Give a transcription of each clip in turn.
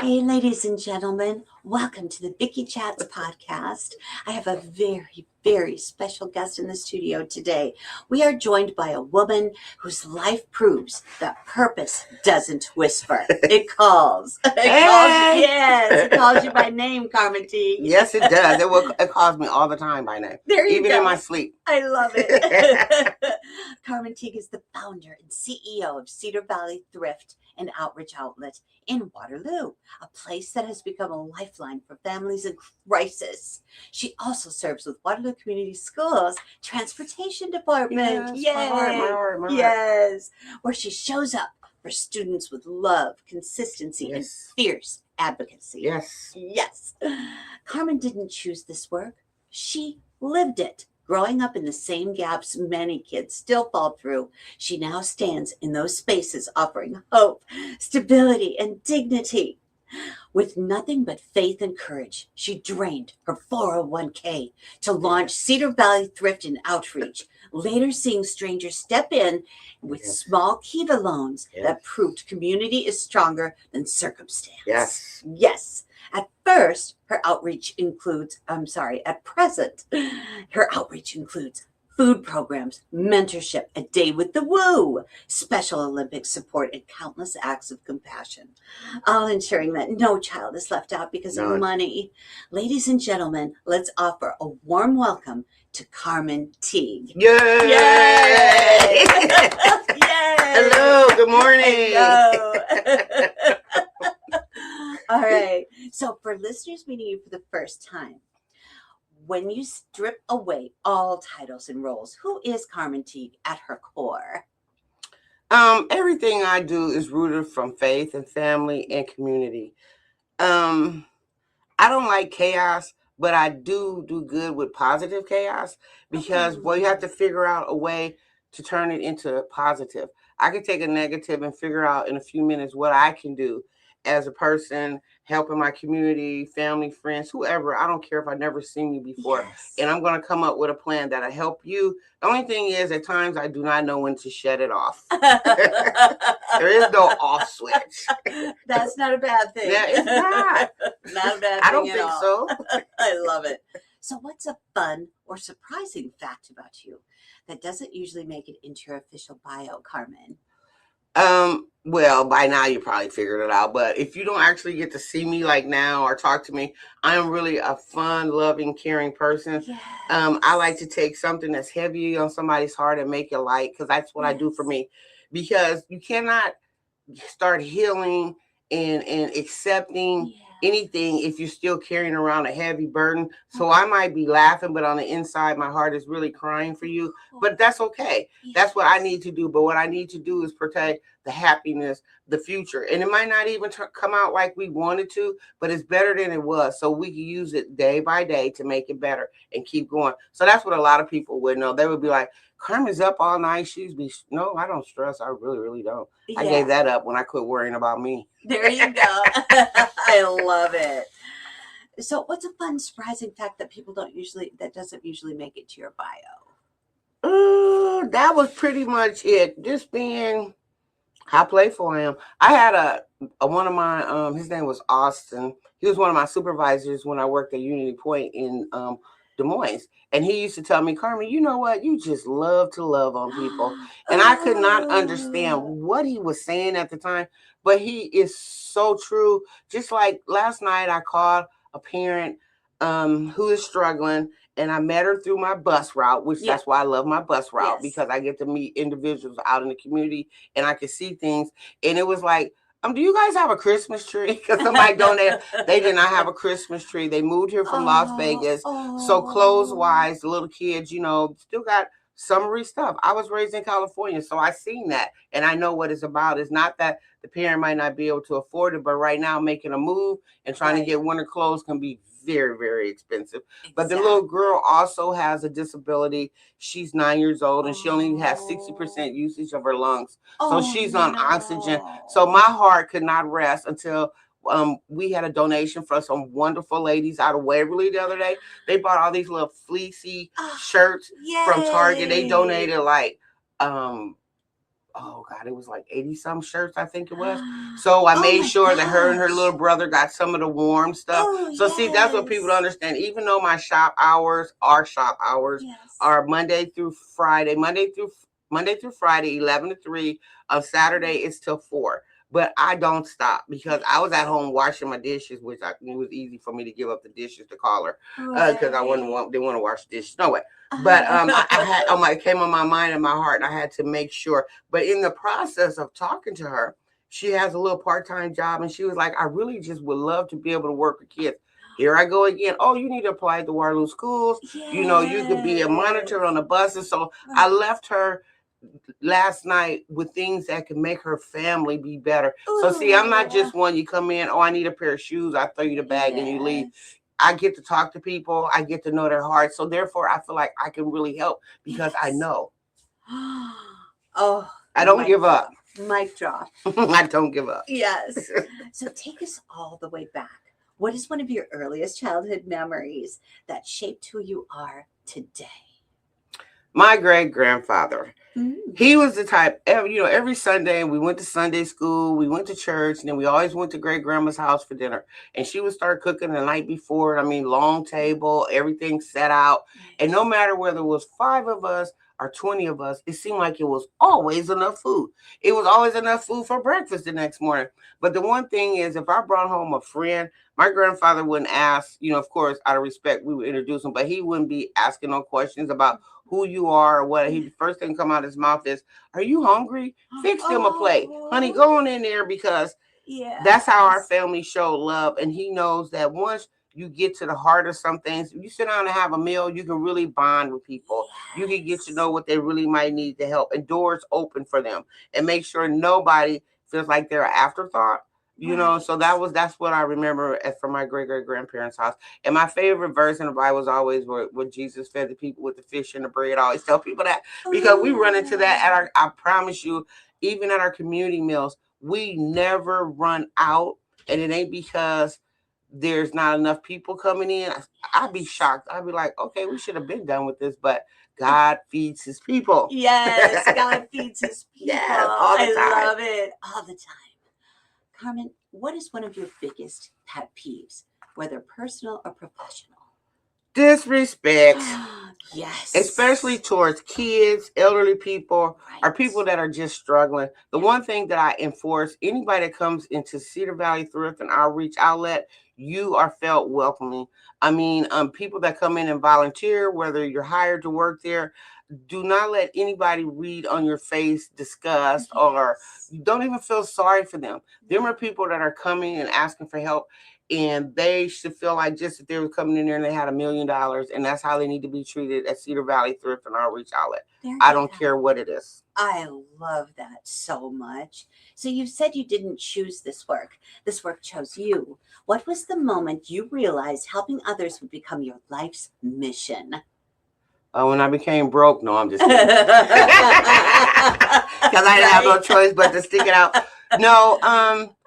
Hey, ladies and gentlemen, welcome to the Vicki Chats podcast. I have a very, very special guest in the studio today. We are joined by a woman whose life proves that purpose doesn't whisper. It calls. It calls you by name, Karmin Teague. Yes, it does. It calls me all the time by name. There you even go. in my sleep. I love it. Karmin Teague is the founder and CEO of Cedar Valley Thrift and Outreach Outlet in Waterloo, a place that has become a lifeline for families in crisis. She also serves with Waterloo Community Schools Transportation Department. Yes, my heart. Yes, where she shows up for students with love, consistency, and fierce advocacy. Yes. Karmin didn't choose this work. She lived it. Growing up in the same gaps many kids still fall through, she now stands in those spaces offering hope, stability, and dignity. With nothing but faith and courage, she drained her 401k to launch Cedar Valley Thrift and Outreach, later seeing strangers step in with small Kiva loans that proved community is stronger than circumstance. Yes. At present, her outreach includes food programs, mentorship, a day with the woo, Special Olympics support, and countless acts of compassion, all ensuring that no child is left out because of money. Ladies and gentlemen, let's offer a warm welcome to Karmin Teague. Yay! Yay! Hello, good morning. Hello. All right. So for listeners meeting you for the first time, when you strip away all titles and roles, who is Karmin Teague at her core? Everything I do is rooted from faith and family and community. I don't like chaos, but I do good with positive chaos because, you have to figure out a way to turn it into positive. I can take a negative and figure out in a few minutes what I can do as a person, helping my community, family, friends, whoever. I don't care if I've never seen you before. And I'm going to come up with a plan that'll help you. The only thing is, at times, I do not know when to shut it off. There is no off switch. That's not a bad thing. Yeah, it's not. Not a bad thing I don't think so. I love it. So what's a fun or surprising fact about you that doesn't usually make it into your official bio, Karmin? Well, by now you probably figured it out, but if you don't actually get to see me like now or talk to me, I am really a fun, loving, caring person. I like to take something that's heavy on somebody's heart and make it light, because that's what I do for me. Because you cannot start healing and accepting anything if you're still carrying around a heavy burden. So I might be laughing, but on the inside, my heart is really crying for you. But that's okay. That's what I need to do. But what I need to do is protect the happiness, the future. And it might not even come out like we wanted to, but it's better than it was. So we can use it day by day to make it better and keep going. So that's what a lot of people would know. They would be like, Karmin's up all night. No, I don't stress. I really, really don't. I gave that up when I quit worrying about me. There you go. I love it. So what's a fun, surprising fact that doesn't usually make it to your bio? That was pretty much it. Just being how playful I am. I had one of my, his name was Austin. He was one of my supervisors when I worked at Unity Point in Des Moines. And he used to tell me, Karmin, you know what? You just love to love on people. And I could not understand what he was saying at the time, but he is so true. Just like last night, I called a parent who is struggling, and I met her through my bus route, which that's why I love my bus route, because I get to meet individuals out in the community and I can see things. And it was like, do you guys have a Christmas tree? Because somebody donated. They did not have a Christmas tree. They moved here from Las Vegas. So clothes-wise, the little kids, still got summery stuff. I was raised in California, so I seen that. And I know what it's about. It's not that the parent might not be able to afford it, but right now making a move and trying to get winter clothes can be very, very expensive. But the little girl also has a disability. She's 9 years old and she only has 60% usage of her lungs. So she's on oxygen. So my heart could not rest until we had a donation from some wonderful ladies out of Waverly the other day. They bought all these little fleecy shirts from Target. They donated like oh God, it was like 80 some shirts, I think it was. So I made sure that her and her little brother got some of the warm stuff. So see, that's what people don't understand. Even though my shop hours are Monday through Friday, Monday through Friday, 11 to 3. On Saturday, it's till 4. But I don't stop because I was at home washing my dishes, which I knew was easy for me to give up the dishes to call her because I didn't want to wash the dishes. No way. But I had it came on my mind and my heart, and I had to make sure. But in the process of talking to her, she has a little part-time job, and she was like, I really just would love to be able to work with kids. Here I go again. Oh, you need to apply to Waterloo schools. Yes. You know, you could be a monitor on the buses. So I left her last night with things that can make her family be better. Ooh. So see, I'm not just one you come in, oh, I need a pair of shoes, I throw you the bag and you leave. I get to talk to people, I get to know their hearts. So therefore I feel like I can really help because I know. Oh, I don't give up. Mic drop. I don't give up. Yes. So take us all the way back. What is one of your earliest childhood memories that shaped who you are today? My great-grandfather. He was the type, every Sunday we went to Sunday school, we went to church, and then we always went to great-grandma's house for dinner. And she would start cooking the night before. I mean, long table, everything set out. And no matter whether it was 5 of us or 20 of us, it seemed like it was always enough food. It was always enough food for breakfast the next morning. But the one thing is, if I brought home a friend, my grandfather wouldn't ask, of course, out of respect, we would introduce him, but he wouldn't be asking no questions about who you are or what. He first thing come out of his mouth is, are you hungry? Fix them a plate. Honey, go on in there because that's how our family showed love. And he knows that once you get to the heart of some things, you sit down and have a meal, you can really bond with people. You can get to know what they really might need to help, and doors open for them, and make sure nobody feels like they're an afterthought. So that's what I remember from my great-great-grandparents' house. And my favorite verse in the Bible is always where Jesus fed the people with the fish and the bread. I always tell people that because we run into that I promise you, even at our community meals, we never run out. And it ain't because there's not enough people coming in. I'd be shocked. I'd be like, okay, we should have been done with this, but God feeds his people. Yes, God feeds his people. Yes, all the time. I love it all the time. Karmin, what is one of your biggest pet peeves, whether personal or professional? Disrespect. Yes. Especially towards kids, elderly people, or people that are just struggling. The one thing that I enforce, anybody that comes into Cedar Valley Thrift and Outreach Outlet, you are felt welcoming. I mean, people that come in and volunteer, whether you're hired to work there, do not let anybody read on your face disgust, or you don't even feel sorry for them. Them are people that are coming and asking for help, and they should feel like just if they were coming in there and they had $1 million, and that's how they need to be treated at Cedar Valley Thrift and Outreach Outlet. I don't care what it is. I love that so much. So you said you didn't choose this work. This work chose you. What was the moment you realized helping others would become your life's mission? When I became broke. No, I'm just kidding. Because I didn't have no choice but to stick it out. No,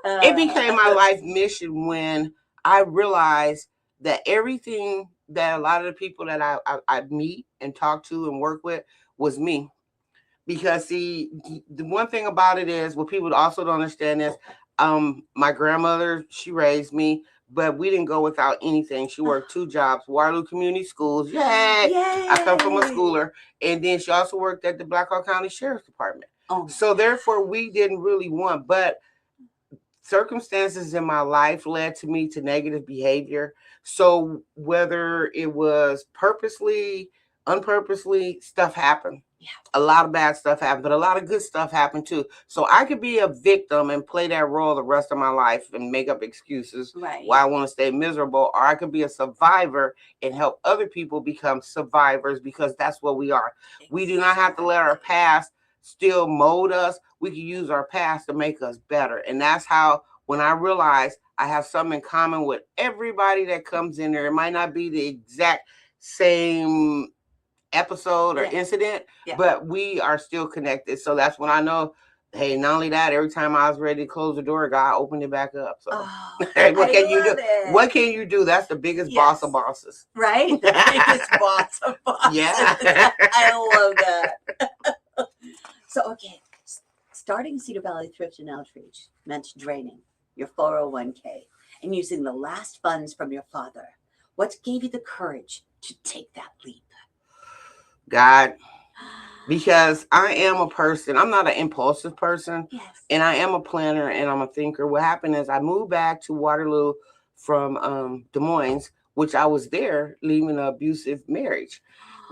it became my life mission when I realized that everything that a lot of the people that I meet and talk to and work with was me. Because see, the one thing about it is, what people also don't understand is, my grandmother, she raised me, but we didn't go without anything. She worked 2 jobs, Waterloo Community Schools. Yay! I come from a schooler. And then she also worked at the Black Hawk County Sheriff's Department. So therefore, we didn't really want, but circumstances in my life led to me to negative behavior. So whether it was purposely, unpurposely, stuff happened. A lot of bad stuff happened, but a lot of good stuff happened too. So I could be a victim and play that role the rest of my life and make up excuses why I want to stay miserable, or I could be a survivor and help other people become survivors, because that's what we are. We do not have to let our past still mold us. We can use our past to make us better. And that's how, when I realized I have something in common with everybody that comes in there, it might not be the exact same episode or incident, but we are still connected. So that's when I know, hey, not only that, every time I was ready to close the door, God opened it back up. So what can you do? What can you do? That's the biggest boss of bosses. Right? The biggest boss of bosses. Yeah. I love that. So, okay, Starting Cedar Valley Thrift and Outreach meant draining your 401k and using the last funds from your father. What gave you the courage to take that leap? God, because I am a person, I'm not an impulsive person, Yes. and I am a planner and I'm a thinker. What happened is I moved back to Waterloo from Des Moines, which I was there leaving an abusive marriage.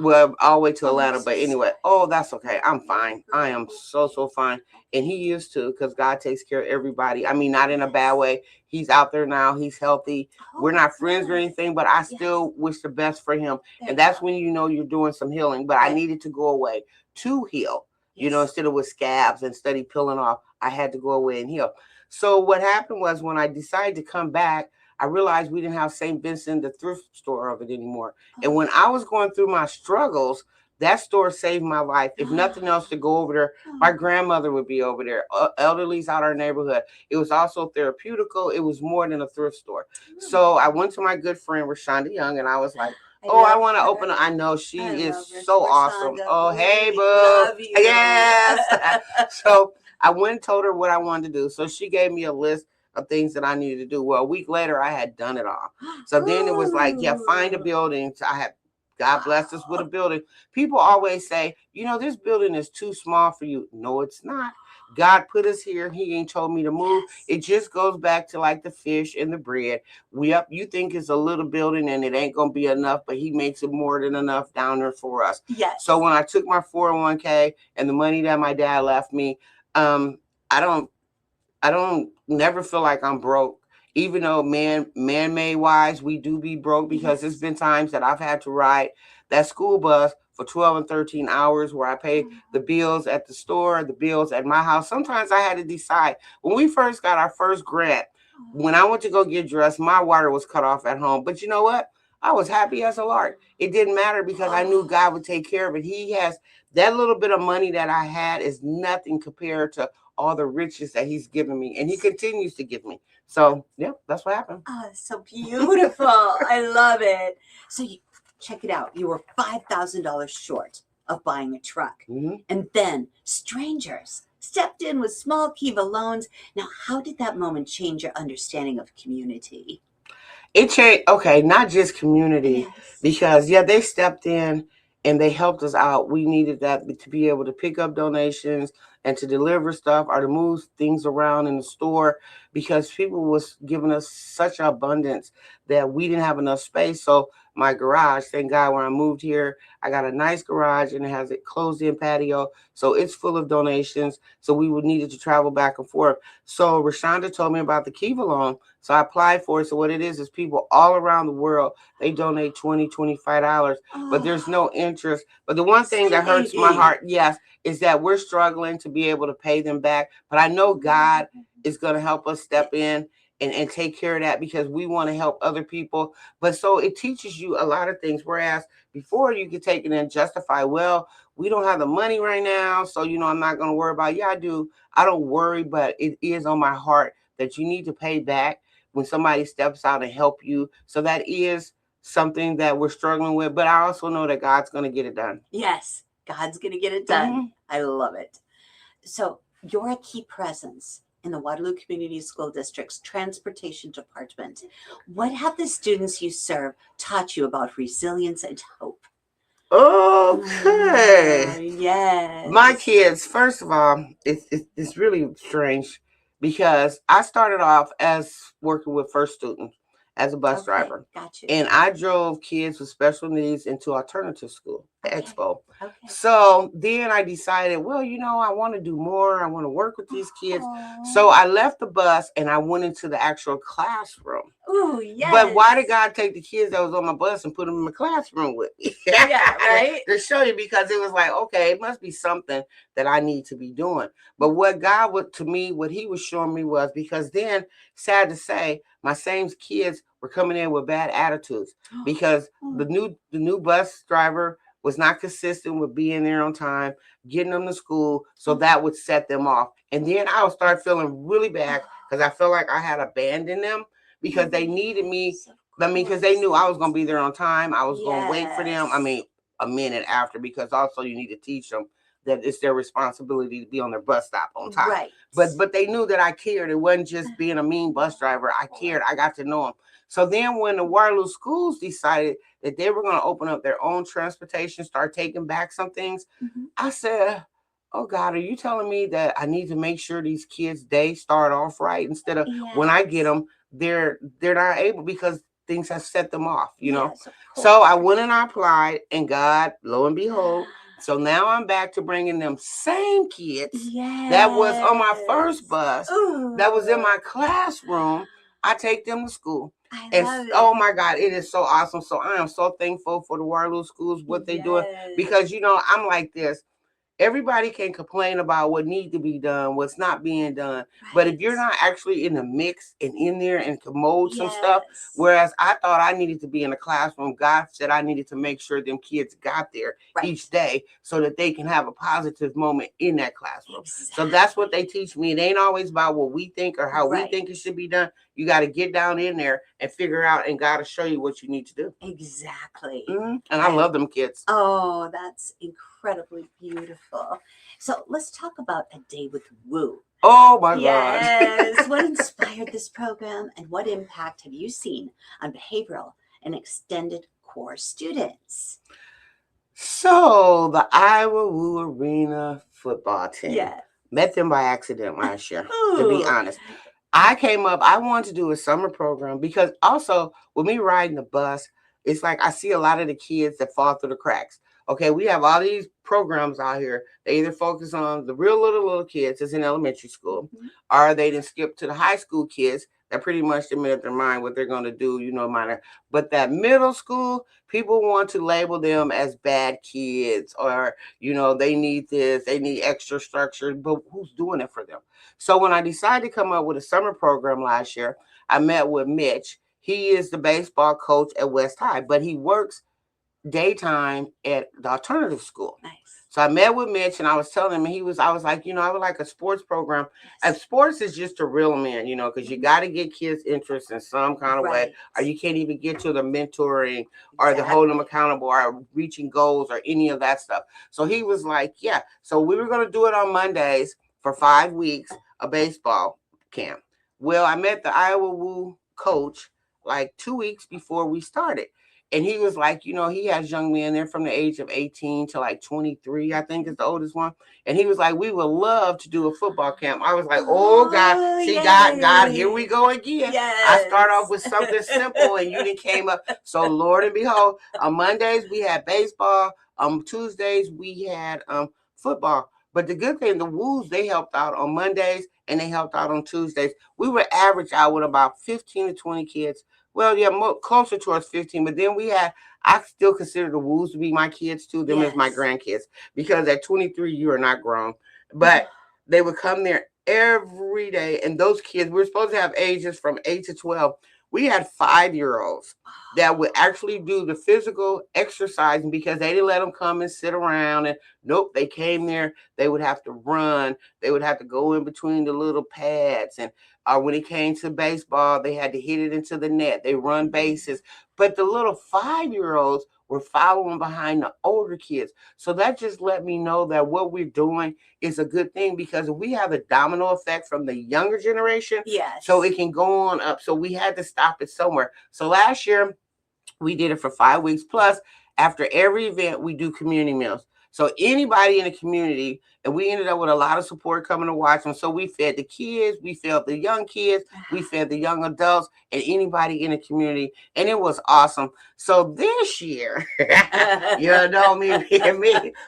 Well, all the way to Atlanta, but anyway, that's okay. I'm fine. I am so fine. And he used to, because God takes care of everybody. I mean, not in a bad way. He's out there now. He's healthy. We're not friends or anything, but I still wish the best for him. And that's when you know you're doing some healing. But I needed to go away to heal, instead of with scabs and study peeling off. I had to go away and heal. So what happened was when I decided to come back, I realized we didn't have St. Vincent, the thrift store of it anymore. And when I was going through my struggles, that store saved my life. If nothing else, to go over there, my grandmother would be over there. Elderly's out our neighborhood. It was also therapeutical. It was more than a thrift store. So I went to my good friend, Rashonda Young, and I was like, I want to open it. I know she is so awesome. Oh, hey, boo. Love you. Yes. So I went and told her what I wanted to do. So she gave me a list of things that I needed to do. Well, a week later, I had done it all. So then it was like, find a building. So I had, God blessed us with a building. People always say, this building is too small for you. No, it's not. God put us here. He ain't told me to move. It just goes back to like the fish and the bread. You think it's a little building and it ain't going to be enough, but he makes it more than enough down there for us. Yes. So when I took my 401k and the money that my dad left me, I don't never feel like I'm broke, even though man-made wise, we do be broke because there's been times that I've had to ride that school bus for 12 and 13 hours where I pay the bills at the store, the bills at my house. Sometimes I had to decide. When we first got our first grant, when I went to go get dressed, my water was cut off at home. But you know what? I was happy as a lark. It didn't matter because I knew God would take care of it. He has that little bit of money that I had is nothing compared to all the riches that he's given me, and he continues to give me. So, that's what happened. Oh, it's so beautiful. I love it. So check it out. You were $5,000 short of buying a truck. Mm-hmm. And then strangers stepped in with small Kiva loans. Now, how did that moment change your understanding of community? It changed, not just community, because, they stepped in and they helped us out. We needed that to be able to pick up donations and to deliver stuff or to move things around in the store because people was giving us such abundance that we didn't have enough space. So my garage, thank God, when I moved here, I got a nice garage and it has a closed-in patio. So it's full of donations. So we would needed to travel back and forth. So Rashonda told me about the Kiva loan. So I applied for it. So what it is people all around the world, they donate $20, $25, but there's no interest. But the one thing that hurts my heart, is that we're struggling to be able to pay them back. But I know God is going to help us step in and take care of that because we want to help other people. But so it teaches you a lot of things. Whereas before you could take it and justify, well, we don't have the money right now. So, I'm not going to worry about, I do. I don't worry, but it is on my heart that you need to pay back when somebody steps out and help you. So that is something that we're struggling with. But I also know that God's going to get it done. Yes, God's going to get it done. Mm-hmm. I love it. So you're a key presence in the Waterloo Community School District's Transportation Department. What have the students you serve taught you about resilience and hope? Okay. Yes. My kids, first of all, it's really strange because I started off as working with first students as a bus driver. Gotcha. And I drove kids with special needs into alternative school, Expo. Okay. So then I decided, well, I want to do more. I want to work with these kids. So I left the bus and I went into the actual classroom. Oh, yes. But why did God take the kids that was on my bus and put them in the classroom with me? Right? To show you, because it was like, okay, it must be something that I need to be doing. But what God what he was showing me was, because then, sad to say, my same kids were coming in with bad attitudes because the new bus driver was not consistent with being there on time, getting them to school. So that would set them off. And then I would start feeling really bad because I felt like I had abandoned them because they needed me. Because they knew I was going to be there on time. I was going to wait for them. A minute after, because also you need to teach them that it's their responsibility to be on their bus stop on time. Right. But they knew that I cared. It wasn't just being a mean bus driver. I cared. I got to know them. So then when the Waterloo schools decided that they were going to open up their own transportation, start taking back some things, I said, oh God, are you telling me that I need to make sure these kids' day start off right instead of when I get them, they're not able because things have set them off, you know? So I went and I applied, and God, lo and behold, so now I'm back to bringing them same kids that was on my first bus, that was in my classroom. I take them to school. And oh my God, it is so awesome. So I am so thankful for the Waterloo schools, what they're doing, because, you know, I'm like this. Everybody can complain about what needs to be done, what's not being done. Right. But if you're not actually in the mix and in there and can mold some stuff, whereas I thought I needed to be in the classroom, God said I needed to make sure them kids got there each day so that they can have a positive moment in that classroom. Exactly. So that's what they teach me. It ain't always about what we think or how we think it should be done. You got to get down in there and figure out, and God will show you what you need to do. Exactly. And I love them kids. Oh, that's incredibly beautiful. So let's talk about A Day with Woo. Oh my God. Yes. What inspired this program, and what impact have you seen on behavioral and extended core students? So the Iowa Woo Arena football team. Met them by accident last year, to be honest. I came up, I wanted to do a summer program because also with me riding the bus, it's like I see a lot of the kids that fall through the cracks. Okay, we have all these programs out here. They either focus on the real little kids that's in elementary school, or they then skip to the high school kids that pretty much they made up their mind what they're going to do, you know, minor. But that middle school, people want to label them as bad kids, or, you know, they need this, they need extra structure, but who's doing it for them? So when I decided to come up with a summer program last year, I met with Mitch. He is the baseball coach at West High, but he works daytime at the alternative school. Nice. So I met with Mitch, and I was telling him, I was like, you know, I would like a sports program. And sports is just to reel them in, you know, because you got to get kids' interest in some kind of way, or you can't even get to the mentoring or the holding them accountable or reaching goals or any of that stuff. So he was like, yeah. So we were going to do it on Mondays for 5 weeks, a baseball camp. Well, I met the Iowa Woo coach like 2 weeks before we started. And he was like, you know, he has young men there from the age of 18 to like 23, I think is the oldest one. And he was like, we would love to do a football camp. I was like, oh God, see, God, here we go again. I start off with something simple, and you done came up. So Lord and behold, on Mondays we had baseball. On Tuesdays we had football. But the good thing, the Woos, they helped out on Mondays and they helped out on Tuesdays. We were average out with about 15 to 20 kids. Well, yeah, closer towards 15. But then I still consider the Woos to be my kids too, them as my grandkids. Because at 23, you are not grown. But they would come there every day. And those kids, we were supposed to have ages from 8 to 12. We had 5-year-olds that would actually do the physical exercising because they didn't let them come and sit around. And nope, they came there. They would have to run. They would have to go in between the little pads. And when it came to baseball, they had to hit it into the net. They run bases. But the little 5-year-olds were following behind the older kids. So that just let me know that what we're doing is a good thing, because we have a domino effect from the younger generation. So it can go on up. So we had to stop it somewhere. So last year we did it for 5 weeks. Plus, after every event, we do community meals. So anybody in the community, and we ended up with a lot of support coming to watch them. So we fed the kids, we fed the young kids, we fed the young adults, and anybody in the community. And it was awesome. So this year, you know me,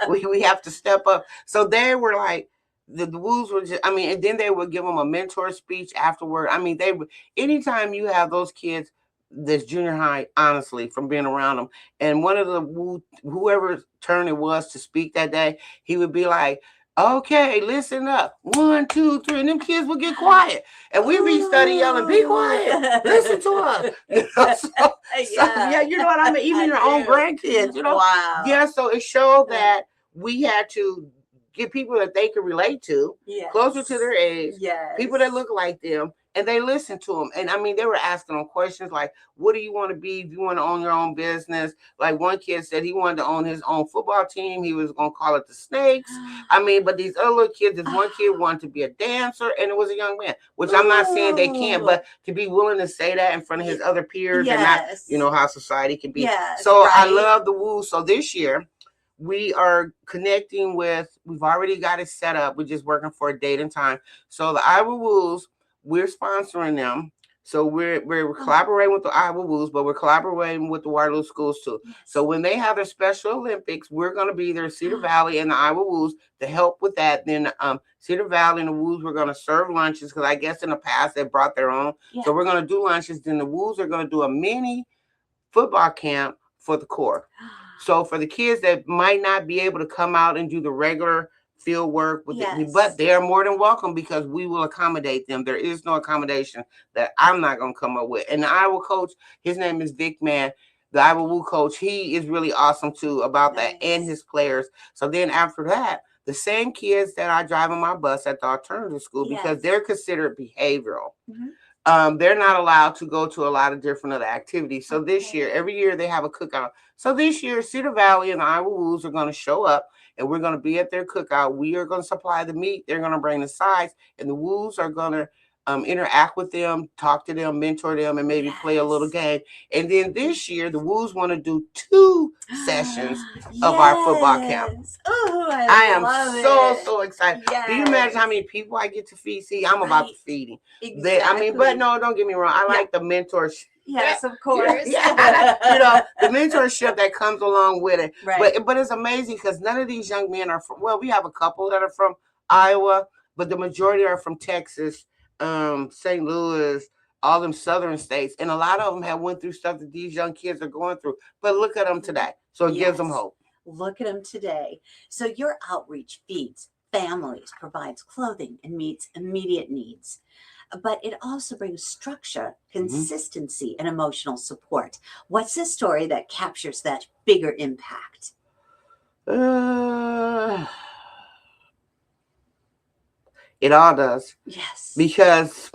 we have to step up. So they were like, the Woos were just, and then they would give them a mentor speech afterward. They would, anytime you have those kids, this junior high, honestly, from being around them. And one of the whoever's turn it was to speak that day, he would be like, okay, listen up. 1, 2, 3. And them kids would get quiet. And we'd be studying yelling, be quiet. Listen to us. Yeah, you know what I mean? Even your own grandkids, you know? Wow. Yeah, so it showed that we had to get people that they could relate to, closer to their age, people that look like them, and they listened to them. And I mean, they were asking them questions like, what do you want to be if you want to own your own business? Like one kid said he wanted to own his own football team. He was going to call it the Snakes. I mean, but these other little kids, this one kid wanted to be a dancer, and it was a young man, which I'm not saying they can't, but to be willing to say that in front of his other peers, and not, you know, how society can be. Yes, so right. I love the Woo. So this year, we are connecting with, we've already got it set up. We're just working for a date and time. So the Iowa Woos, we're sponsoring them. So we're collaborating with the Iowa Woos, but we're collaborating with the Waterloo schools too. Yes. So when they have their Special Olympics, we're going to be there, Cedar Valley and the Iowa Woos, to help with that. Then Cedar Valley and the Woos, we're going to serve lunches, because I guess in the past they brought their own. Yeah. So we're going to do lunches. Then the Woos are going to do a mini football camp for the Corps. So for the kids that might not be able to come out and do the regular field work with it, but they are more than welcome, because we will accommodate them. There is no accommodation that I'm not going to come up with. And the Iowa coach, his name is Vicki, the Iowa Woo coach, he is really awesome too about that, and his players. So then after that, the same kids that I drive on my bus at the alternative school, because they're considered behavioral. They're not allowed to go to a lot of different other activities. So this year, every year they have a cookout. So this year, Cedar Valley and the Iowa Woos are going to show up, and we're going to be at their cookout. We are going to supply the meat. They're going to bring the sides, and the Woos are going to interact with them, talk to them, mentor them, and maybe play a little game. And then this year, the Woos want to do 2 sessions of our football camp. Oh, I am so excited. Do you imagine how many people I get to feed? See, I'm about to feed him. Exactly. But no, don't get me wrong. I like the mentorship. Yes, of course. You know, the mentorship that comes along with it. Right. But it's amazing, because none of these young men are from, well, we have a couple that are from Iowa, but the majority are from Texas, St. Louis, all them southern states. And a lot of them have went through stuff that these young kids are going through. But look at them today. So it gives them hope. Look at them today. So your outreach feeds families, provides clothing, and meets immediate needs. But it also brings structure, consistency, and emotional support. What's the story that captures that bigger impact? It all does. Yes. Because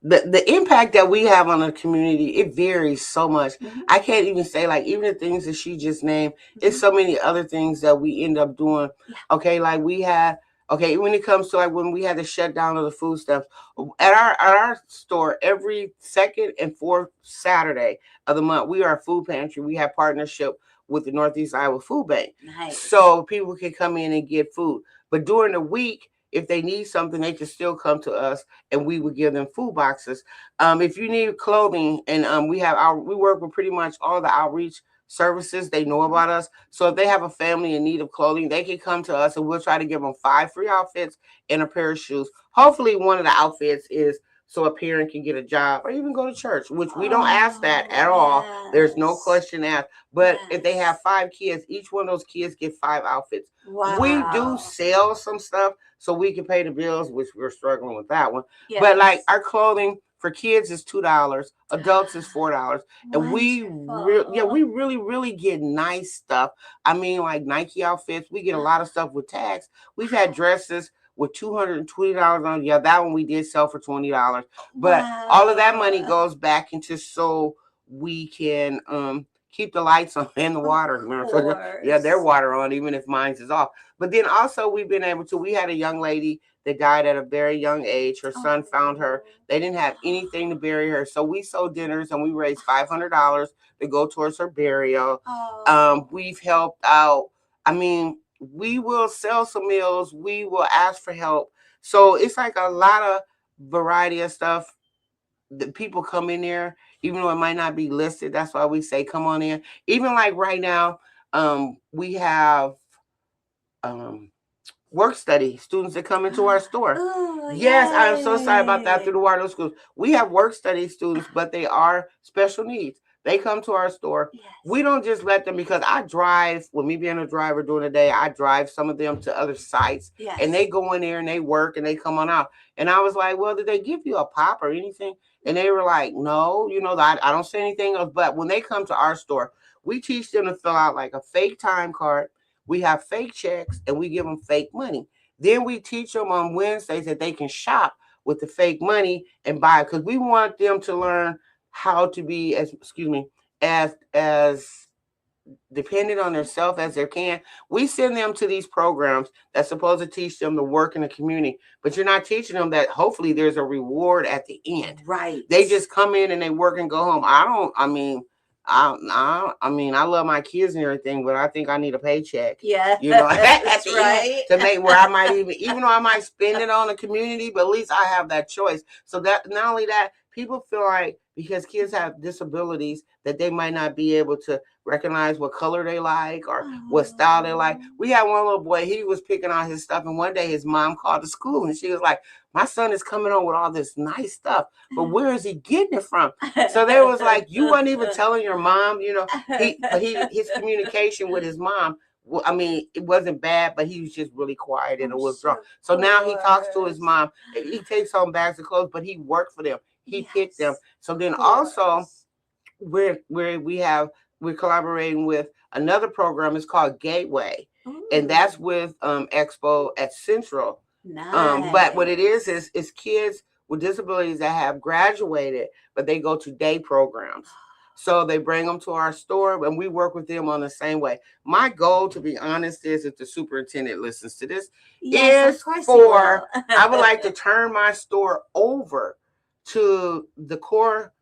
the impact that we have on the community, it varies so much. I can't even say, like, even the things that she just named, it's so many other things that we end up doing. Okay, like we had, when it comes to, like, when we had the shutdown of the food stamps, at our store, every second and fourth Saturday of the month, we are a food pantry. We have partnership with the Northeast Iowa Food Bank. Nice. So people can come in and get food. But during the week, if they need something, they can still come to us, and we would give them food boxes. If you need clothing, and we work with pretty much all the outreach services. They know about us. So if they have a family in need of clothing, they can come to us, and we'll try to give them 5 free outfits and a pair of shoes. Hopefully one of the outfits is so a parent can get a job or even go to church, which we don't ask that at all. There's no question asked. But if they have 5 kids, each one of those kids get 5 outfits. Wow. We do sell some stuff so we can pay the bills, which we're struggling with that one. Yes. But like our clothing for kids is $2, adults is $4, and we really get nice stuff. I mean, like Nike outfits, we get a lot of stuff with tags. We've had dresses with $220 on. Yeah, that one we did sell for $20. But all of that money goes back into so we can keep the lights on and the water. Yeah, their water on, even if mine's is off. But then also we had a young lady that died at a very young age. Her son found her. They didn't have anything to bury her. So we sold dinners and we raised $500 to go towards her burial. We've helped out. I mean, we will sell some meals. We will ask for help. So it's like a lot of variety of stuff. The people come in there, even though it might not be listed. That's why we say, come on in. Even like right now, we have work study students that come into our store. Yes, I'm so sorry about that through the Waterloo schools. We have work study students, but they are special needs. They come to our store. Yes. We don't just let them, because I drive, with me being a driver during the day, I drive some of them to other sites. Yes. And they go in there and they work and they come on out. And I was like, well, did they give you a pop or anything? And they were like, no, I don't say anything else. But when they come to our store, we teach them to fill out like a fake time card. We have fake checks and we give them fake money. Then we teach them on Wednesdays that they can shop with the fake money and buy, because we want them to learn how to be as dependent on themselves as they can. We send them to these programs that's supposed to teach them to work in the community, but you're not teaching them that hopefully there's a reward at the end. Right. They just come in and they work and go home. I love my kids and everything, but I think I need a paycheck. Yeah. That's right. To make where I might even though I might spend it on the community, but at least I have that choice. So that not only that, people feel like because kids have disabilities that they might not be able to recognize what color they like or what style they like. We had one little boy, he was picking out his stuff, and one day his mom called the school and she was like, my son is coming home with all this nice stuff, but where is he getting it from? So there was like, you weren't even telling your mom, his communication with his mom, it wasn't bad, but he was just really quiet and withdrawn. So now he talks to his mom. He takes home bags of clothes, but he worked for them. He picked them. So then also we're collaborating with another program. It's called Gateway. Ooh. And that's with Expo at Central. Nice. But what it is kids with disabilities that have graduated, but they go to day programs. So they bring them to our store and we work with them on the same way. My goal, to be honest, is if the superintendent listens to this, is for I would like to turn my store over to the core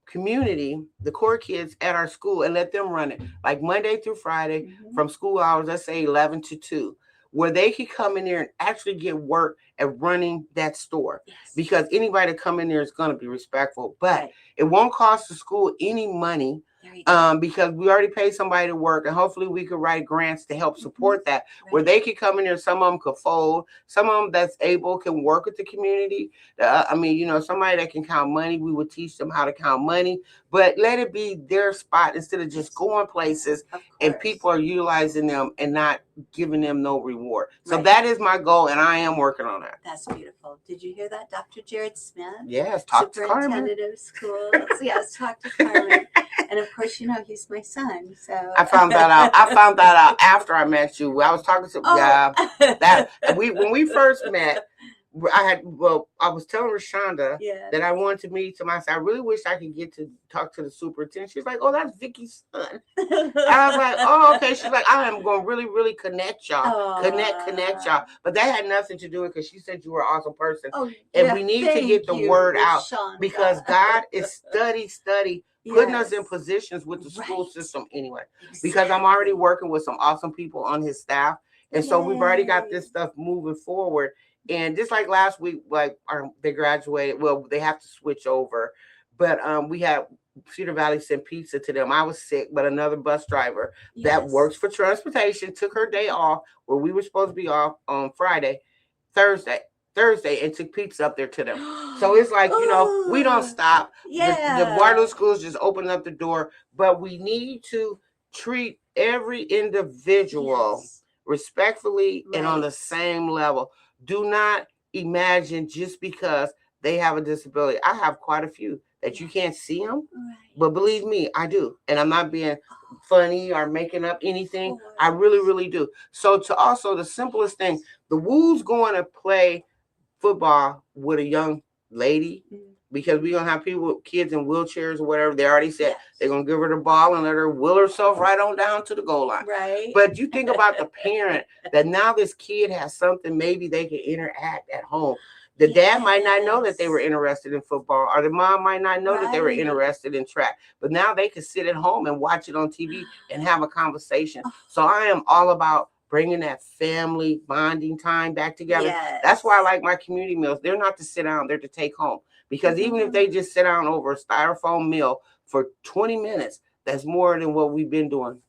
community, the core kids at our school, and let them run it like Monday through Friday from school hours, let's say 11 to 2, where they can come in there and actually get work at running that store. Yes. Because anybody that come in there is going to be respectful, but it won't cost the school any money. Because we already paid somebody to work, and hopefully we could write grants to help support that, where they could come in there. Some of them could fold, some of them that's able can work with the community. Somebody that can count money, we would teach them how to count money, but let it be their spot instead of just going places and people are utilizing them and not giving them no reward. So that is my goal, and I am working on that. That's beautiful. Did you hear that, Dr. Jared Smith? Yes, talk to Karmin. Superintendent of schools. Yes, talk to Karmin. And of course, he's my son. So I found that out after I met you. I was talking to when we first met. I was telling Rashonda that I wanted to meet him. I said, I really wish I could get to talk to the superintendent. She's like, oh, that's Vicki's son. And I was like, oh, okay. She's like, I am going to really, really connect y'all. Connect y'all. But that had nothing to do with it because she said you were an awesome person. Oh, and we need to get the word out because God is study. Putting us in positions with the school system anyway. Because I'm already working with some awesome people on his staff. And so we've already got this stuff moving forward. And just like last week, they graduated. Well, they have to switch over. But we had Cedar Valley send pizza to them. I was sick, but another bus driver that works for transportation took her day off where we were supposed to be off on Thursday, and took pizza up there to them. So it's like, we don't stop. The Waterloo schools just open up the door, but we need to treat every individual respectfully and on the same level. Do not imagine just because they have a disability. I have quite a few that you can't see them, but believe me, I do. And I'm not being funny or making up anything. I really, really do. So to also the simplest thing, the Woo's going to play football with a young lady because we're going to have kids in wheelchairs or whatever. They already said they're going to give her the ball and let her wheel herself right on down to the goal line. Right. But you think about the parent that now this kid has something maybe they can interact at home. The dad might not know that they were interested in football, or the mom might not know that they were interested in track. But now they can sit at home and watch it on TV and have a conversation. So I am all about bringing that family bonding time back together. Yes. That's why I like my community meals. They're not to sit down, they're to take home. Because even if they just sit down over a styrofoam meal for 20 minutes, that's more than what we've been doing.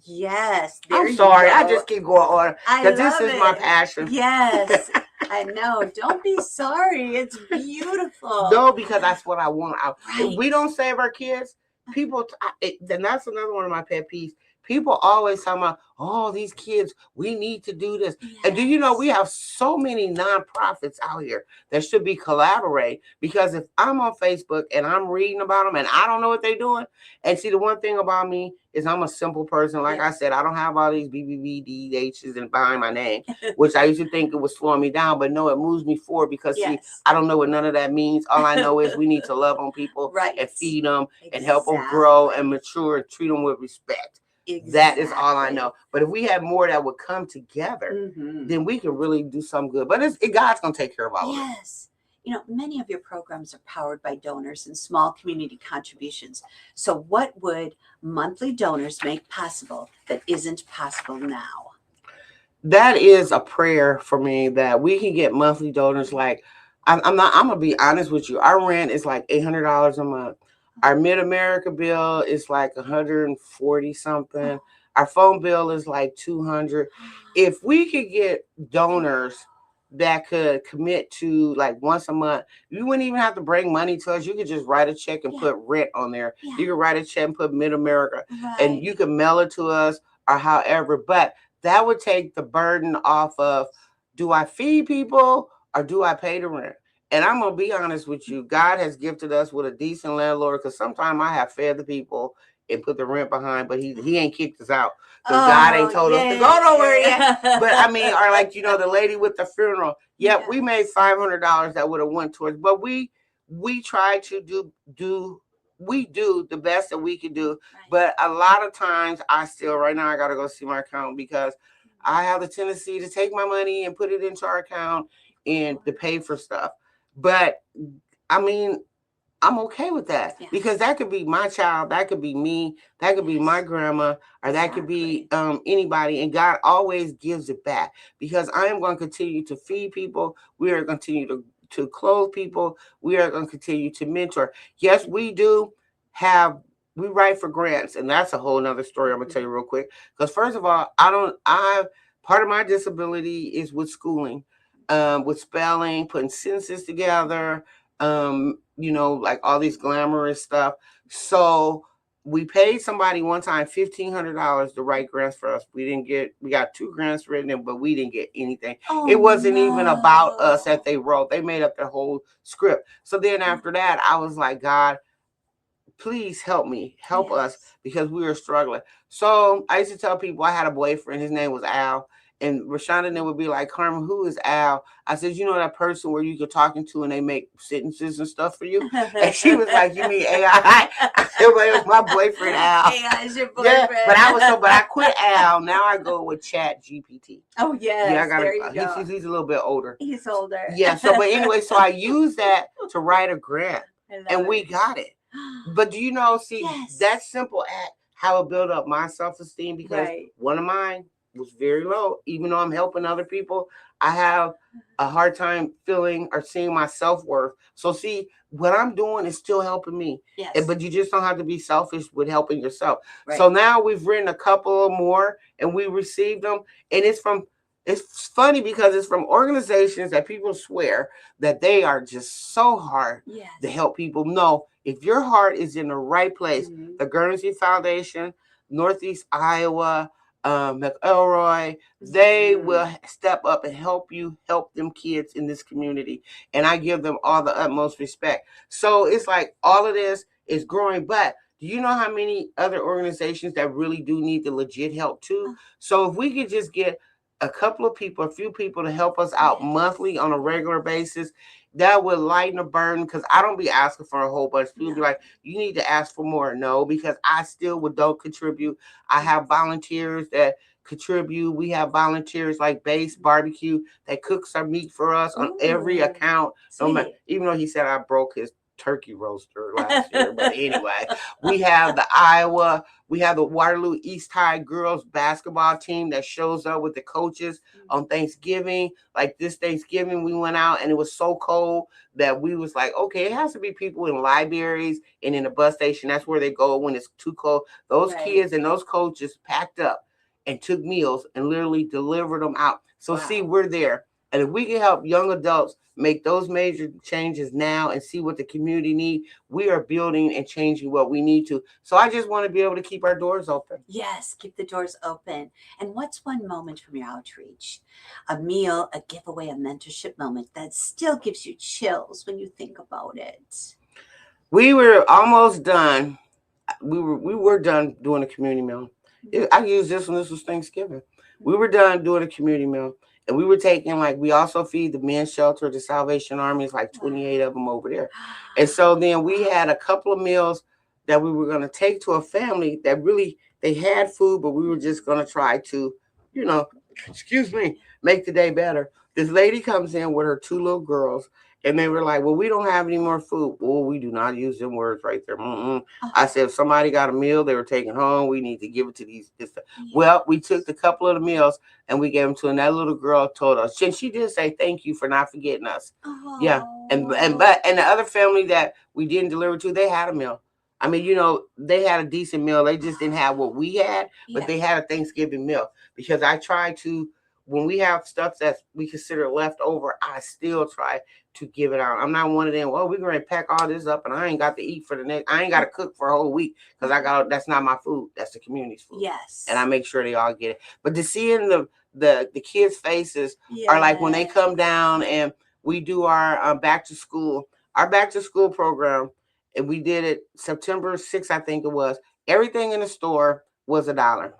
Yes. I'm sorry. I just keep going on because this is my passion. Yes. I know. Don't be sorry. It's beautiful. No, because that's what I want. If we don't save our kids, then that's another one of my pet peeves. People always talking about, oh, these kids, we need to do this. Yes. And do you know, we have so many nonprofits out here that should be collaborating, because if I'm on Facebook and I'm reading about them and I don't know what they're doing, and see, the one thing about me is I'm a simple person. Like I said, I don't have all these BBBDHs and behind my name, which I used to think it was slowing me down, but no, it moves me forward, because see, I don't know what none of that means. All I know is we need to love on people and feed them and help them grow and mature and treat them with respect. Exactly. That is all I know. But if we had more that would come together, then we can really do some good. But God's going to take care of all of it. Yes. You know, many of your programs are powered by donors and small community contributions. So what would monthly donors make possible that isn't possible now? That is a prayer for me, that we can get monthly donors. Like, I'm going to be honest with you. Our rent is like $800 a month. Our Mid-America bill is like 140 something. Our phone bill is like 200. If we could get donors that could commit to like once a month, you wouldn't even have to bring money to us. You could just write a check and put rent on there. You could write a check and put Mid-America, and you could mail it to us or however. But that would take the burden off of, do I feed people or do I pay the rent? And I'm going to be honest with you. God has gifted us with a decent landlord, because sometimes I have fed the people and put the rent behind, but he ain't kicked us out, because God ain't told us to go nowhere yet. But I mean, or like, you know, the lady with the funeral. Yep, we made $500 that would have went towards, but we try to do the best that we can do. But a lot of times right now I got to go see my account, because I have the tendency to take my money and put it into our account and to pay for stuff. But I mean, I'm okay with that, because that could be my child, that could be me, that could be my grandma, or that could be anybody. And God always gives it back, because I am going to continue to feed people. We are going to continue to clothe people. We are going to continue to mentor. Yes, we write for grants, and that's a whole nother story I'm going to tell you real quick. Because first of all, part of my disability is with schooling. With spelling, putting sentences together, you know, like all these glamorous stuff. So we paid somebody one time $1,500 to write grants for us. We got 2 grants written, but we didn't get anything. It wasn't even about us that they wrote. They made up their whole script. So then after that, I was like, God, please help us, because we were struggling. So I used to tell people I had a boyfriend. His name was Al. And Rashonda and they would be like, Karmin, who is Al? I said, you know that person where you could talking to and they make sentences and stuff for you? And she was like, you mean AI? I said, well, it was my boyfriend, Al. AI is your boyfriend. Yeah, but I quit Al. Now I go with Chat GPT. Oh, yes. Yeah, there you go. He's a little bit older. He's older. Yeah, but anyway, so I used that to write a grant, and we got it. But do you know, that simple act, how it built up my self-esteem, because one of mine was very low. Even though I'm helping other people, I have a hard time feeling or seeing my self-worth. So see, what I'm doing is still helping me. Yes. But you just don't have to be selfish with helping yourself. So now we've written a couple more and we received them. And it's funny because it's from organizations that people swear that they are just so hard to help people. No, if your heart is in the right place, the Guernsey Foundation, Northeast Iowa, McElroy, they will step up and help them kids in this community. And I give them all the utmost respect. So it's like all of this is growing. But do you know how many other organizations that really do need the legit help too? So if we could just get a few people to help us out monthly on a regular basis, that would lighten the burden, because I don't be asking for a whole bunch. People be like, you need to ask for more. No, because I still don't contribute. I have volunteers that contribute. We have volunteers like Base Barbecue that cooks our meat for us on every account. Even though he said I broke his turkey roaster last year. But anyway, we have the Waterloo East High girls basketball team that shows up with the coaches on Thanksgiving. Like this Thanksgiving, we went out and it was so cold that we was like, okay, it has to be people in libraries and in the bus station. That's where they go when it's too cold. Those kids and those coaches packed up and took meals and literally delivered them out. So see, we're there. And if we can help young adults make those major changes now and see what the community need, we are building and changing what we need to. So I just want to be able to keep our doors open. Yes, keep the doors open. And what's one moment from your outreach? A meal, a giveaway, a mentorship moment that still gives you chills when you think about it. We were almost done. We were done doing a community meal. I used this when this was Thanksgiving. We were done doing a community meal. And we were taking, like, we also feed the men's shelter, the Salvation Army, is like 28 of them over there. And so then we had a couple of meals that we were going to take to a family that really, they had food, but we were just going to try to, you know, excuse me, make the day better. This lady comes in with her 2 little girls, and they were like, well, we don't have any more food. Well, we do not use them words right there. I said, if somebody got a meal they were taking home, we need to give it to these. Well, we took a couple of the meals and we gave them to, and that little girl told us, and she did say, thank you for not forgetting us. Yeah. And the other family that we didn't deliver to, they had a meal. I mean, you know, they had a decent meal. They just didn't have what we had, but they had a Thanksgiving meal, because I try to, when we have stuff that we consider leftover, I still try to give it out. I'm not one of them, well, we're going to pack all this up and I ain't got to eat for the next, I ain't got to cook for a whole week, because that's not my food. That's the community's food. Yes. And I make sure they all get it. But to see in the kids' faces are like when they come down and we do our back to school program, and we did it September 6th, I think it was. Everything in the store was $1.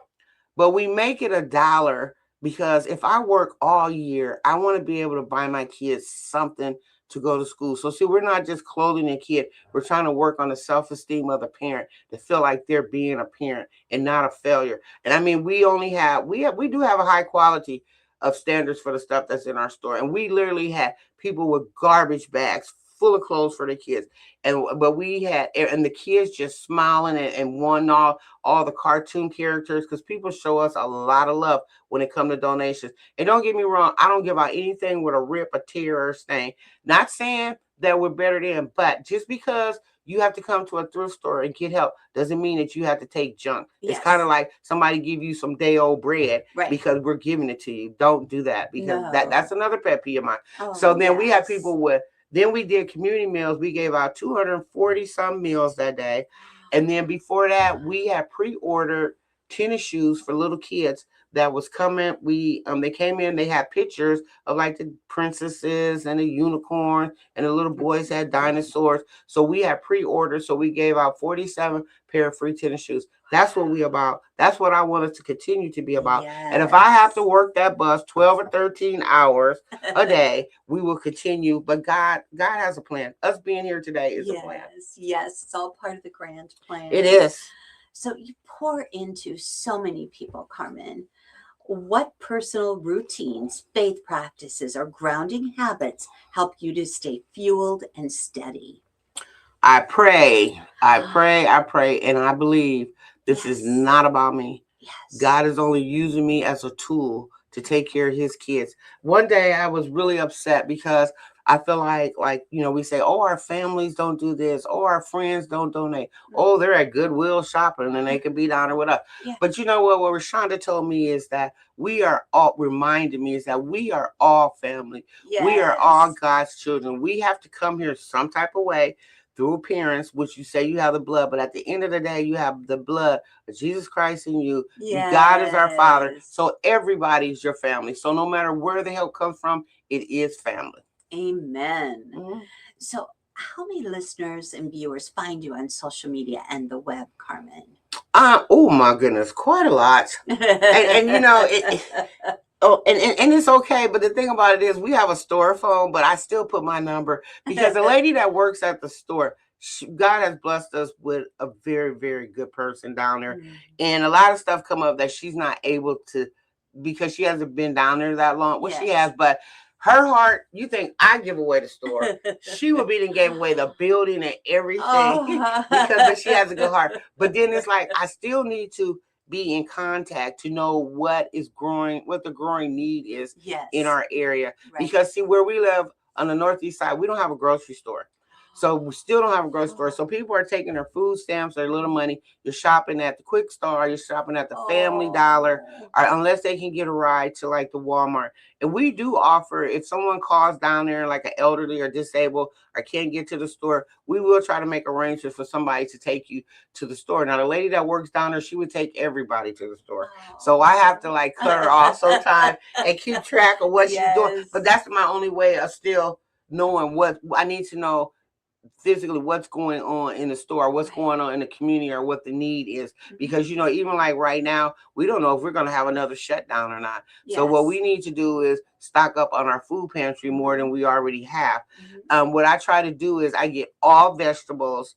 But we make it $1 because if I work all year, I want to be able to buy my kids something to go to school. So see, we're not just clothing a kid. We're trying to work on the self-esteem of the parent to feel like they're being a parent and not a failure. And I mean, we do have a high quality of standards for the stuff that's in our store. And we literally had people with garbage bags full of clothes for the kids. But we had, and the kids just smiling and wanting all the cartoon characters, because people show us a lot of love when it comes to donations. And don't get me wrong, I don't give out anything with a rip, a tear, or a stain. Not saying that we're better than, but just because you have to come to a thrift store and get help doesn't mean that you have to take junk. Yes. It's kind of like somebody give you some day old bread because we're giving it to you. Don't do that, because that's another pet peeve of mine. So then we have people with, then we did community meals. We gave out 240 some meals that day. And then before that, we had pre-ordered tennis shoes for little kids that was coming. They came in, they had pictures of like the princesses and the unicorn, and the little boys had dinosaurs. So we had pre-ordered. So we gave out 47 pair of free tennis shoes. That's what we about. That's what I want us to continue to be about. Yes. And if I have to work that bus 12 or 13 hours a day, we will continue. But God has a plan. Us being here today is a plan. Yes, it's all part of the grand plan. It is. So you pour into so many people, Karmin. What personal routines, faith practices, or grounding habits help you to stay fueled and steady? I pray, and I believe this is not about me. Yes. God is only using me as a tool to take care of his kids. One day I was really upset because I feel like, you know, we say, oh, our families don't do this. Oh, our friends don't donate. Oh, they're at Goodwill shopping and they could be down there with us. Yeah. But you know what Rashonda told me is that we are all family. Yes. We are all God's children. We have to come here some type of way through appearance, which you say you have the blood, but at the end of the day, you have the blood of Jesus Christ in you. Yes. God is our Father. So everybody's your family. So no matter where the help comes from, it is family. Amen. Mm-hmm. So how many listeners and viewers find you on social media and the web, Karmin? Oh my goodness, quite a lot. and you know, and it's okay. But the thing about it is we have a store phone, but I still put my number, because the lady that works at the store, God has blessed us with a very, very good person down there. Mm-hmm. And a lot of stuff come up that she's not able to, because she hasn't been down there that long. Well, yes. She has, but her heart, you think I give away the store. She would be and gave away the building and everything because she has a good heart. But then it's like, I still need to be in contact to know what is growing, what the growing need is in our area. Right. Because see, where we live on the northeast side, we don't have a grocery store. So we still don't have a grocery store. So people are taking their food stamps, their little money. You're shopping at the Quick Store, you're shopping at the Family Dollar, or unless they can get a ride to like the Walmart. And we do offer, if someone calls down there like an elderly or disabled or can't get to the store, we will try to make arrangements for somebody to take you to the store. Now the lady that works down there, she would take everybody to the store. So I have to like cut her off sometimes and keep track of what she's doing. But that's my only way of still knowing what I need to know physically, what's going on in the store, what's going on in the community, or what the need is. Because, you know, even like right now, we don't know if we're going to have another shutdown or not. So what we need to do is stock up on our food pantry more than we already have. What I try to do is I get all vegetables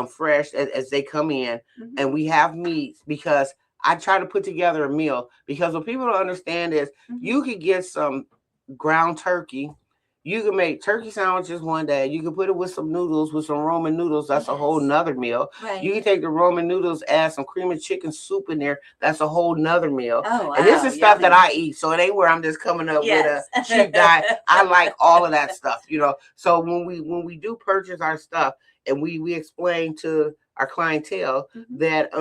fresh as they come in, and we have meats, because I try to put together a meal. Because what people don't understand is you could get some ground turkey. You can make turkey sandwiches one day. You can put it with some noodles, with some Roman noodles. That's a whole nother meal. You can take the Roman noodles, add some cream and chicken soup in there. That's a whole nother meal. And this is stuff that I eat. So it ain't where I'm just coming up with a cheap diet. I like all of that stuff, you know. So when we do purchase our stuff, and we explain to our clientele that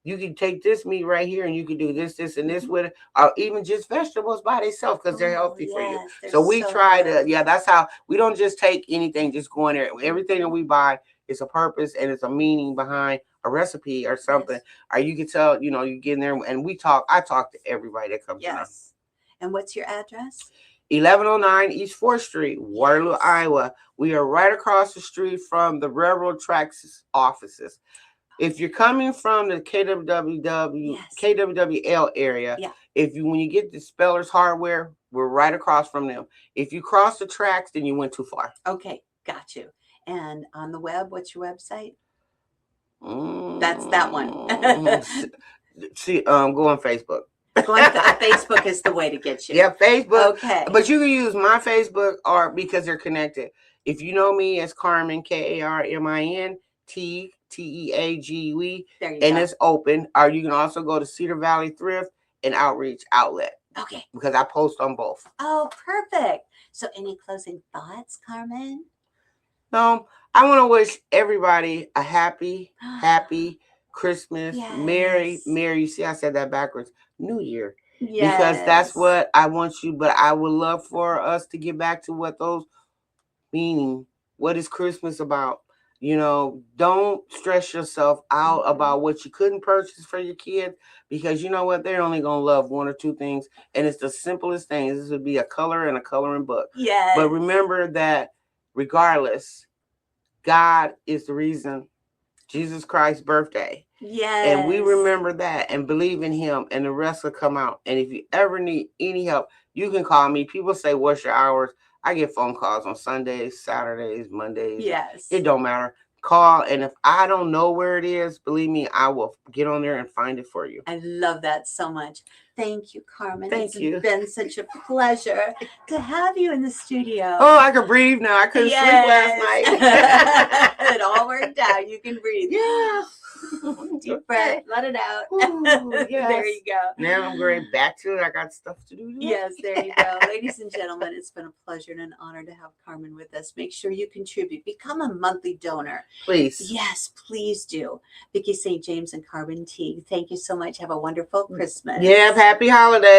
you can take this meat right here and you can do this, and this with it, or even just vegetables by themselves, because they're healthy for you. So we try to, that's how we don't just take anything, just go in there. Everything that we buy is a purpose and it's a meaning behind a recipe or something. Or you can tell, you know, you get in there and I talk to everybody that comes in. And what's your address? 1109 East 4th Street, Waterloo, Iowa. We are right across the street from the railroad tracks offices. If you're coming from the KWWL area, when you get the Speller's Hardware, we're right across from them. If you cross the tracks, then you went too far. Okay, got you. And on the web, what's your website? That's that one. See, go on Facebook. Facebook is the way to get you. Yeah, Facebook. Okay. But you can use my Facebook, or because they're connected. If you know me as Karmin, Karmin, Teague, Teague, and it's open. Or you can also go to Cedar Valley Thrift and Outreach Outlet. Okay. Because I post on both. Oh, perfect. So any closing thoughts, Karmin? No, I want to wish everybody a happy Christmas, Merry, you see I said that backwards, New Year. Because that's what I want you, but I would love for us to get back to what those meaning. What is Christmas about? You know, don't stress yourself out about what you couldn't purchase for your kids, because you know what? They're only going to love one or two things. And it's the simplest things. This would be a color and a coloring book. But remember that regardless, God is the reason, Jesus Christ's birthday. And we remember that and believe in him, and the rest will come out. And if you ever need any help, you can call me. People say, what's your hours? I get phone calls on Sundays, Saturdays, Mondays. It don't matter. Call, and if I don't know where it is, believe me, I will get on there and find it for you. I love that so much. Thank you, Karmin. Thank you. It's been such a pleasure to have you in the studio. Oh, I can breathe now. I couldn't sleep last night. It all worked out. You can breathe. Deep breath. Let it out. Ooh, There you go. Now I'm going back to it. I got stuff to do today. Yes, there you go. Ladies and gentlemen, it's been a pleasure and an honor to have Karmin with us. Make sure you contribute. Become a monthly donor. Please. Yes, please do. Vicki St. James and Karmin Teague, thank you so much. Have a wonderful Christmas. Yeah, happy holidays.